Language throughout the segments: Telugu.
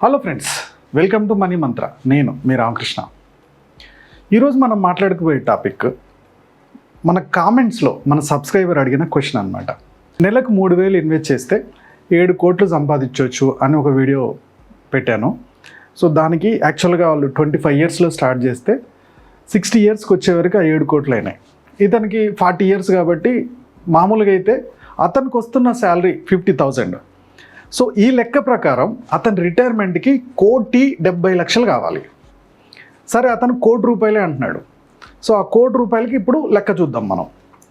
Hello friends, welcome to money మంత్ర. నేను మీ రామకృష్ణ. ఈరోజు మనం మాట్లాడుకోబోయే టాపిక్ మన కామెంట్స్లో మన సబ్స్క్రైబర్ అడిగిన క్వశ్చన్ అనమాట. నెలకు 3,000 ఇన్వెస్ట్ చేస్తే 7 కోట్లు సంపాదించవచ్చు అని ఒక వీడియో పెట్టాను. సో దానికి యాక్చువల్గా వాళ్ళు 25 ఇయర్స్లో స్టార్ట్ చేస్తే 60 ఇయర్స్కి వచ్చేవరకు ఆ 7 కోట్లు అయినాయి. ఇతనికి 40 ఇయర్స్ కాబట్టి మామూలుగా అయితే అతనికి వస్తున్న శాలరీ 50,000. సో ఈ లెక్క ప్రకారం అతని రిటైర్మెంట్కి 1,70,00,000 కావాలి. సరే, అతను ₹1,00,00,000 అంటున్నాడు. సో ఆ ₹1,00,00,000కి ఇప్పుడు లెక్క చూద్దాం మనం.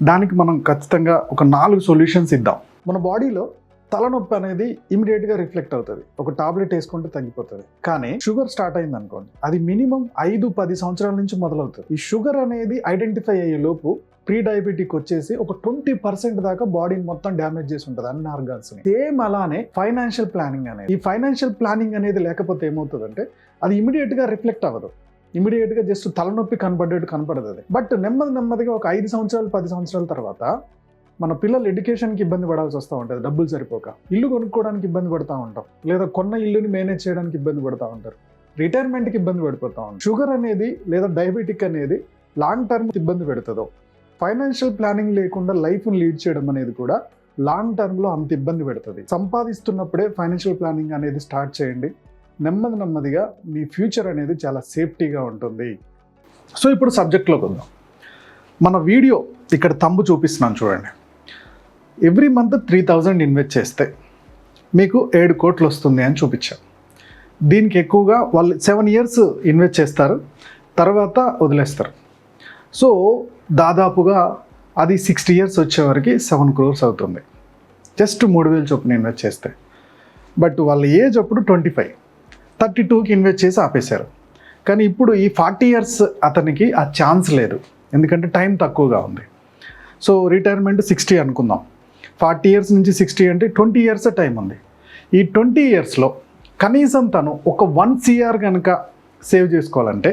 దానికి మనం ఖచ్చితంగా ఒక 4 సొల్యూషన్స్ ఇద్దాం. మన బాడీలో తలనొప్పి అనేది ఇమీడియట్గా రిఫ్లెక్ట్ అవుతుంది. ఒక టాబ్లెట్ వేసుకుంటే తగ్గిపోతుంది. కానీ షుగర్ స్టార్ట్ అయింది అనుకోండి, అది మినిమం 5-10 సంవత్సరాల నుంచి మొదలవుతుంది. ఈ షుగర్ అనేది ఐడెంటిఫై అయ్యే లోపు ప్రీ డయాబెటిక్ వచ్చేసి ఒక 20% దాకా బాడీని మొత్తం డ్యామేజ్ చేసి ఉంటుంది, అన్ని ఆర్గాన్స్. సేమ్ అలానే ఫైనాన్షియల్ ప్లానింగ్ అనేది, ఈ ఫైనాన్షియల్ ప్లానింగ్ అనేది లేకపోతే ఏమవుతుందంటే అది ఇమీడియట్గా రిఫ్లెక్ట్ అవ్వదు. ఇమీడియట్గా జస్ట్ తలనొప్పి కనపడ్డట్టు కనపడదు అది. బట్ నెమ్మదిగా ఒక 5 సంవత్సరాలు 10 సంవత్సరాల తర్వాత మన పిల్లలు ఎడ్యుకేషన్కి ఇబ్బంది పడాల్సి వస్తూ ఉంటుంది. డబ్బులు సరిపోక ఇల్లు కొనుక్కోవడానికి ఇబ్బంది పడుతూ ఉంటాం, లేదా కొన్న ఇల్లుని మేనేజ్ చేయడానికి ఇబ్బంది పడుతూ ఉంటారు, రిటైర్మెంట్కి ఇబ్బంది పడిపోతూ ఉంటాం. షుగర్ అనేది లేదా డయాబెటిక్ అనేది లాంగ్ టర్మ్ ఇబ్బంది పెడుతుందో, ఫైనాన్షియల్ ప్లానింగ్ లేకుండా లైఫ్ని లీడ్ చేయడం అనేది కూడా లాంగ్ టర్మ్లో అంత ఇబ్బంది పెడుతుంది. సంపాదిస్తున్నప్పుడే ఫైనాన్షియల్ ప్లానింగ్ అనేది స్టార్ట్ చేయండి. నెమ్మదిగా మీ ఫ్యూచర్ అనేది చాలా సేఫ్టీగా ఉంటుంది. సో ఇప్పుడు సబ్జెక్ట్లోకి వద్దాం. మన వీడియో ఇక్కడ తంబు చూపిస్తున్నాను చూడండి. ఎవ్రీ మంత్ 3,000 ఇన్వెస్ట్ చేస్తే మీకు 7 కోట్లు వస్తుంది అని చూపించాం. దీనికి ఎక్కువగా వాళ్ళు 7 ఇయర్స్ ఇన్వెస్ట్ చేస్తారు, తర్వాత వదిలేస్తారు. సో దాదాపుగా అది 60 ఇయర్స్ వచ్చేవరకు 7 crores అవుతుంది, జస్ట్ 3,000 చొప్పున ఇన్వెస్ట్ చేస్తే. బట్ వాళ్ళ ఏజ్ అప్పుడు 25, 32కి ఇన్వెస్ట్ చేసి ఆపేశారు. కానీ ఇప్పుడు ఈ 40 ఇయర్స్ అతనికి ఆ ఛాన్స్ లేదు, ఎందుకంటే టైం తక్కువగా ఉంది. సో రిటైర్మెంట్ 60 అనుకుందాం. 40 ఇయర్స్ నుంచి 60 అంటే 20 ఇయర్స్ టైం ఉంది. ఈ 20 ఇయర్స్లో కనీసం తను ఒక 1 CR కనుక సేవ్ చేసుకోవాలంటే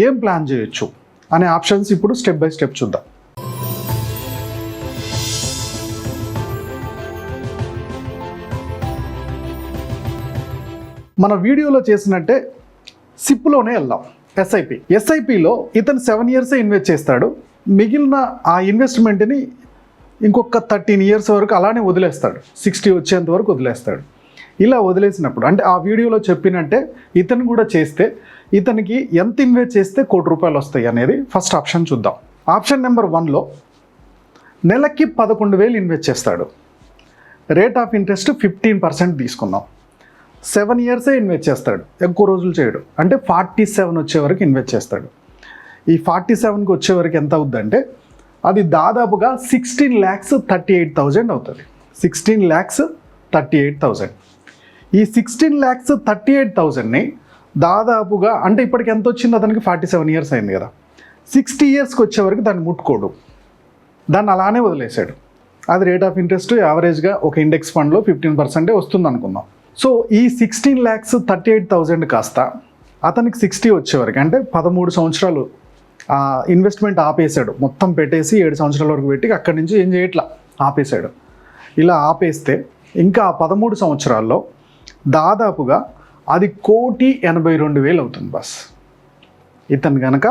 ఏం ప్లాన్ చేయొచ్చు అనే ఆప్షన్స్ ఇప్పుడు స్టెప్ బై స్టెప్ చూద్దాం. మన వీడియోలో చేసినట్టే సిప్లోనే వెళ్దాం. ఎస్ఐపిలో ఇతను 7 ఇయర్సే ఇన్వెస్ట్ చేస్తాడు. మిగిలిన ఆ ఇన్వెస్ట్మెంట్ని ఇంకొక 13 ఇయర్స్ వరకు అలానే వదిలేస్తాడు, 60 వచ్చేంత వరకు వదిలేస్తాడు. ఇలా వదిలేసినప్పుడు అంటే ఆ వీడియోలో చెప్పినట్టే ఇతను కూడా చేస్తే ఇతనికి ఎంత ఇన్వెస్ట్ చేస్తే ₹1,00,00,000 వస్తాయి అనేది ఫస్ట్ ఆప్షన్ చూద్దాం. ఆప్షన్ నెంబర్ 1లో నెలకి 11,000 ఇన్వెస్ట్ చేస్తాడు. రేట్ ఆఫ్ ఇంట్రెస్ట్ 15% తీసుకుందాం. 7 ఇయర్సే ఇన్వెస్ట్ చేస్తాడు, ఎక్కువ రోజులు చేయడు. అంటే 47 వచ్చే వరకు ఇన్వెస్ట్ చేస్తాడు. ఈ 47కి వచ్చే వరకు ఎంత అవుద్దంటే అది దాదాపుగా 16,38,000 అవుతుంది. 16,38,000. ఈ 16,38,000ని దాదాపుగా అంటే ఇప్పటికి ఎంత వచ్చింది, అతనికి 47 ఇయర్స్ అయింది కదా, 60 ఇయర్స్కి వచ్చే వరకు దాన్ని ముట్టుకోడు, దాన్ని అలానే వదిలేశాడు. అది రేట్ ఆఫ్ ఇంట్రెస్ట్ యావరేజ్గా ఒక ఇండెక్స్ ఫండ్లో 15% వస్తుంది అనుకుందాం. సో ఈ 16,38,000 కాస్త అతనికి 60 వచ్చేవరకు అంటే 13 సంవత్సరాలు ఇన్వెస్ట్మెంట్ ఆపేశాడు. మొత్తం పెట్టేసి 7 సంవత్సరాల వరకు పెట్టి అక్కడి నుంచి ఏం చేయట్లా ఆపేశాడు. ఇలా ఆపేస్తే ఇంకా 13 సంవత్సరాల్లో దాదాపుగా అది 1,82,000 అవుతుంది బస్. ఇతను కనుక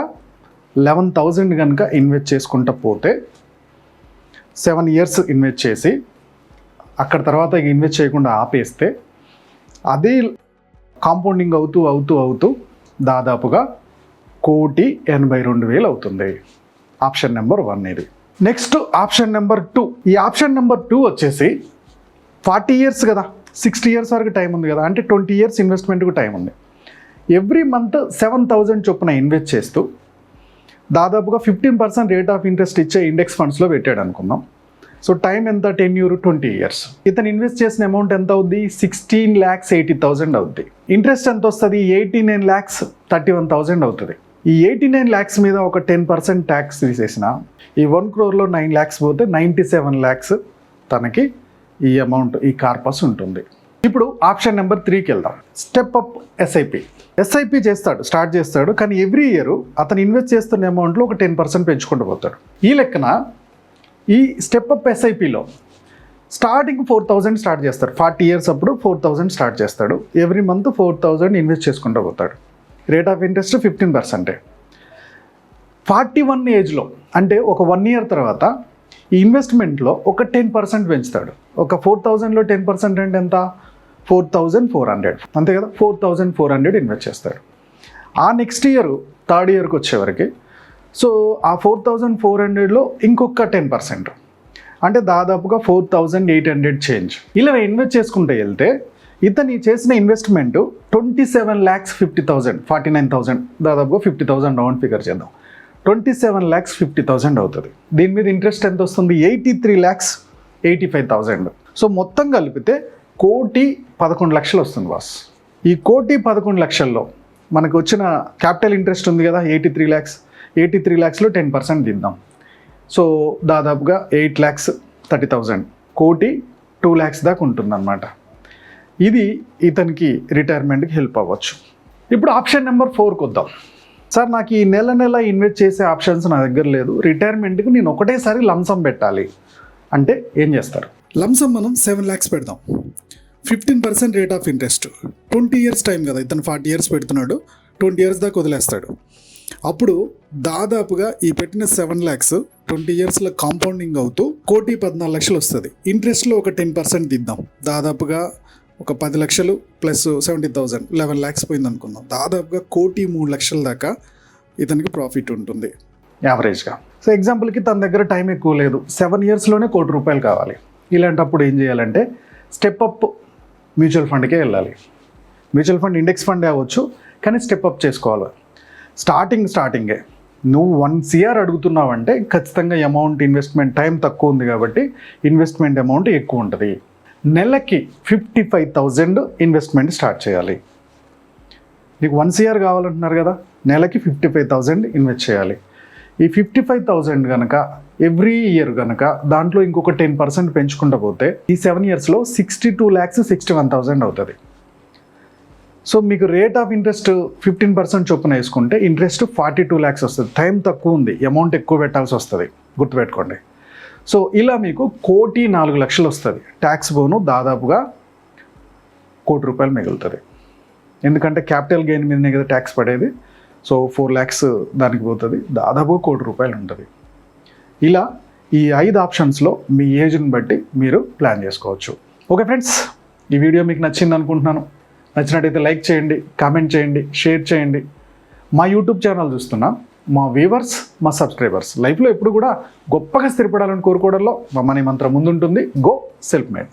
11,000 కనుక ఇన్వెస్ట్ చేసుకుంటూ పోతే 7 ఇయర్స్ ఇన్వెస్ట్ చేసి అక్కడ తర్వాత ఇన్వెస్ట్ చేయకుండా ఆపేస్తే అదే కాంపౌండింగ్ అవుతూ దాదాపుగా 1,82,000 అవుతుంది. ఆప్షన్ నెంబర్ 1 ఇది. Next option number 2. ఈ ఆప్షన్ నెంబర్ 2 వచ్చేసి 40 ఇయర్స్ కదా, 60 ఇయర్స్ వరకు టైం ఉంది కదా, అంటే 20 ఇయర్స్ ఇన్వెస్ట్మెంట్కు టైం ఉంది. ఎవ్రీ మంత్ 7,000 చొప్పున ఇన్వెస్ట్ చేస్తూ దాదాపుగా 15% రేట్ ఆఫ్ ఇంట్రెస్ట్ ఇచ్చే ఇండెక్స్ ఫండ్స్లో పెట్టాడు అనుకుందాం. సో టైం ఎంత, 20 ఇయర్స్. ఇతను ఇన్వెస్ట్ చేసిన అమౌంట్ ఎంత అవుద్ది, 16,80,000 అవుద్ది. ఇంట్రెస్ట్ ఎంత వస్తుంది, 89,31,000 అవుతుంది. ఈ 89 lakhs మీద ఒక 10% ట్యాక్స్ తీసేసిన ఈ 1 crore 9 lakhs పోతే 97 lakhs తనకి ఈ అమౌంట్, ఈ కార్పస్ ఉంటుంది. ఇప్పుడు ఆప్షన్ నెంబర్ 3కి వెళ్దాం. స్టెప్ అప్ ఎస్ఐపి స్టార్ట్ చేస్తాడు. కానీ ఎవ్రీ ఇయర్ అతను ఇన్వెస్ట్ చేస్తున్న అమౌంట్లో ఒక 10% పెంచుకుంటూ పోతాడు. ఈ లెక్కన ఈ స్టెప్ అప్ ఎస్ఐపిలో స్టార్టింగ్ 4,000 స్టార్ట్ చేస్తారు. 40 years అప్పుడు 4,000 స్టార్ట్ చేస్తాడు. ఎవ్రీ మంత్ 4,000 ఇన్వెస్ట్ చేసుకుంటూ పోతాడు. Rate of interest 15%. 41 ఏజ్లో అంటే ఒక 1 year తర్వాత ఈ ఇన్వెస్ట్మెంట్లో ఒక 10% పెంచుతాడు. ఒక 4,000లో 10% అంటే ఎంత? 4,400, అంతే కదా. 4,400 ఇన్వెస్ట్ చేస్తాడు. ఆ నెక్స్ట్ ఇయర్ థర్డ్ ఇయర్కి వచ్చేవరకు సో ఆ 4,400లో ఇంకొక 10%, అంటే దాదాపుగా 4,800 చేంజ్. ఇలా ఇన్వెస్ట్ చేసుకుంటూ వెళ్తే ఇతని చేసిన ఇన్వెస్ట్మెంట్ 27,50,000, 49,000, దాదాపుగా 50,000 రౌండ్ ఫిగర్ చేద్దాం. 27,50,000 అవుతుంది. దీని మీద ఇంట్రెస్ట్ ఎంత వస్తుంది? 83,85,000. సో మొత్తం కలిపితే 1,11,00,000 వస్తుంది బాస్. ఈ 1,11,00,000లో మనకు వచ్చిన క్యాపిటల్ ఇంట్రెస్ట్ ఉంది కదా 83 lakhs. 83 lakhsలో 10% దిద్దాం. సో దాదాపుగా 8,30,000, 1,02 lakhs దాకా ఉంటుందన్నమాట. ఇది ఇతనికి రిటైర్మెంట్కి హెల్ప్ అవ్వచ్చు. ఇప్పుడు ఆప్షన్ నెంబర్ 4కి వద్దాం. సార్ నాకు ఈ నెల నెల ఇన్వెస్ట్ చేసే ఆప్షన్స్ నా దగ్గర లేదు, రిటైర్మెంట్కి నేను ఒకటేసారి లంసమ్ పెట్టాలి అంటే ఏం చేస్తారు? లంసమ్ మనం 7 lakhs పెడదాం. 15% rate of interest. 20 years time కదా, ఇతను 40 years పెడుతున్నాడు, 20 years దాకా వదిలేస్తాడు. అప్పుడు దాదాపుగా ఈ పెట్టిన 7 lakhs 20 yearsలో కాంపౌండింగ్ అవుతూ 1,14,00,000 వస్తుంది. ఇంట్రెస్ట్లో ఒక 10% దిద్దాం. దాదాపుగా ఒక 10 లక్షలు ప్లస్ 70,000, 11 lakhs పోయింది అనుకుందాం. దాదాపుగా 1,03,00,000 దాకా ఇతనికి ప్రాఫిట్ ఉంటుంది యావరేజ్గా. సో ఎగ్జాంపుల్కి తన దగ్గర టైం ఎక్కువ లేదు, 7 yearsలోనే ₹1,00,00,000 కావాలి. ఇలాంటప్పుడు ఏం చేయాలంటే స్టెప్ అప్ మ్యూచువల్ ఫండ్కే వెళ్ళాలి. మ్యూచువల్ ఫండ్ ఇండెక్స్ ఫండ్ అవ్వచ్చు, కానీ స్టెప్ అప్ చేసుకోవాలి. స్టార్టింగే నువ్వు 1 CR అడుగుతున్నావంటే ఖచ్చితంగా అమౌంట్ ఇన్వెస్ట్మెంట్ టైం తక్కువ ఉంది కాబట్టి ఇన్వెస్ట్మెంట్ అమౌంట్ ఎక్కువ ఉంటుంది. నెలకి 55,000 ఇన్వెస్ట్మెంట్ స్టార్ట్ చేయాలి. నీకు 1 CR కావాలంటున్నారు కదా, నెలకి 55,000 ఇన్వెస్ట్ చేయాలి. ఈ 55,000 కనుక ఎవ్రీ ఇయర్ కనుక దాంట్లో ఇంకొక 10% పెంచుకుంటూ పోతే ఈ 7 yearsలో 62,61,000 అవుతుంది. సో మీకు రేట్ ఆఫ్ ఇంట్రెస్ట్ 15% చొప్పున వేసుకుంటే ఇంట్రెస్ట్ 42 lakhs వస్తుంది. టైం తక్కువ ఉంది, అమౌంట్ ఎక్కువ పెట్టాల్సి వస్తుంది, గుర్తుపెట్టుకోండి. సో ఇలా మీకు 1,04,00,000 వస్తుంది. ట్యాక్స్ పోను దాదాపుగా ₹1,00,00,000 మిగులుతుంది. ఎందుకంటే క్యాపిటల్ గెయిన్ మీదనే కదా ట్యాక్స్ పడేది. సో 4 lakhs దానికి పోతుంది, దాదాపుగా ₹1,00,00,000 ఉంటుంది. ఇలా ఈ 5 ఆప్షన్స్లో మీ ఏజ్ని బట్టి మీరు ప్లాన్ చేసుకోవచ్చు. ఓకే ఫ్రెండ్స్, ఈ వీడియో మీకు నచ్చింది అనుకుంటున్నాను. నచ్చినట్టయితే లైక్ చేయండి, కామెంట్ చేయండి, షేర్ చేయండి. మా యూట్యూబ్ ఛానల్ చూస్తున్నా మా వ్యూవర్స్, మా సబ్స్క్రైబర్స్ లైఫ్లో ఎప్పుడు కూడా గొప్పగా స్థిరపడాలని కోరుకోవడంలో మా మనీ మంత్రం ముందుంటుంది. Go self made.